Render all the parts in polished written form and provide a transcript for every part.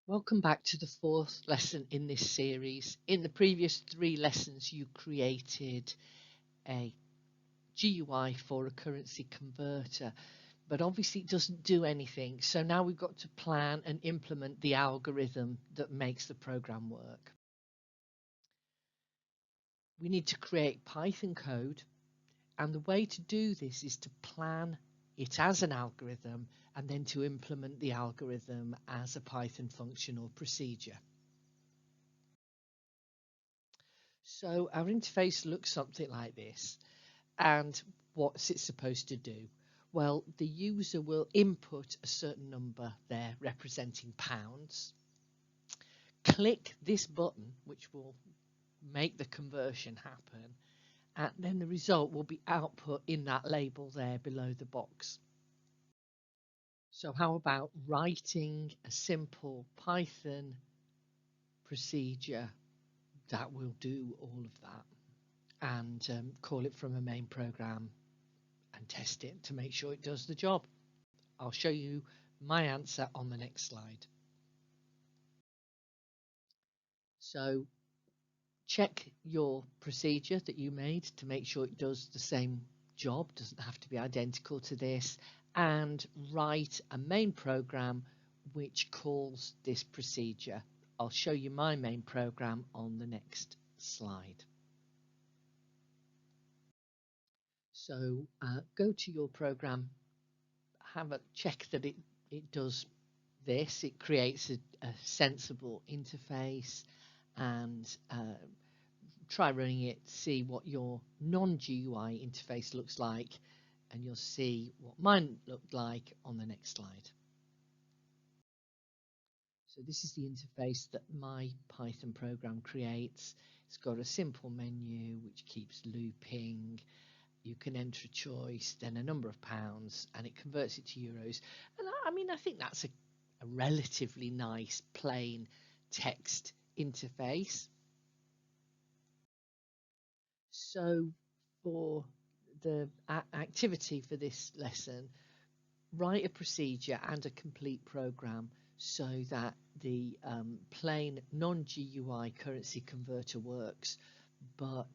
Welcome back to the fourth lesson in this series. In the previous three lessons, you created a GUI for a currency converter, but obviously it doesn't do anything. So now we've got to plan and implement the algorithm that makes the program work. We need to create Python code, and the way to do this is to plan it as an algorithm and then to implement the algorithm as a Python function or procedure. So our interface looks something like this. And what's it supposed to do? Well, the user will input a certain number there representing pounds, click this button which will make the conversion happen, and then the result will be output in that label there below the box. So how about writing a simple Python procedure that will do all of that and call it from a main program and test it to make sure it does the job. I'll show you my answer on the next slide. So check your procedure that you made to make sure it does the same job, doesn't have to be identical to this, and write a main program which calls this procedure. I'll show you my main program on the next slide. So go to your program, have a check that it does this. It creates a sensible interface, and try running it, see what your non-GUI interface looks like, and you'll see what mine looked like on the next slide. So this is the interface that my Python program creates. It's got a simple menu which keeps looping. You can enter a choice, then a number of pounds, and it converts it to euros. And I think that's a relatively nice plain text interface. So for the activity for this lesson, write a procedure and a complete program so that the plain non-GUI currency converter works, but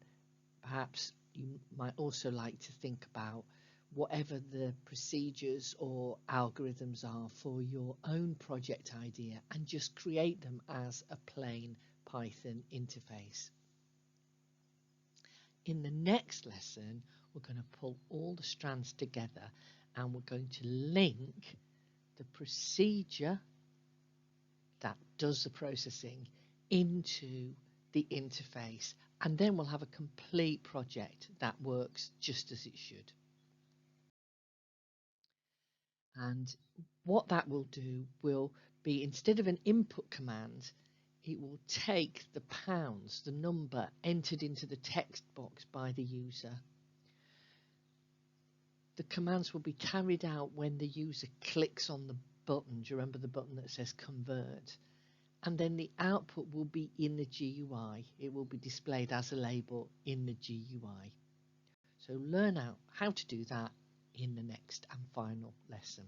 perhaps you might also like to think about whatever the procedures or algorithms are for your own project idea and just create them as a plain Python interface. In the next lesson, we're going to pull all the strands together and we're going to link the procedure that does the processing into the interface, and then we'll have a complete project that works just as it should. And what that will do will be, instead of an input command, it will take the pounds, the number entered into the text box by the user. The commands will be carried out when the user clicks on the button. Do you remember the button that says convert? And then the output will be in the GUI. It will be displayed as a label in the GUI. So learn out how to do that in the next and final lesson.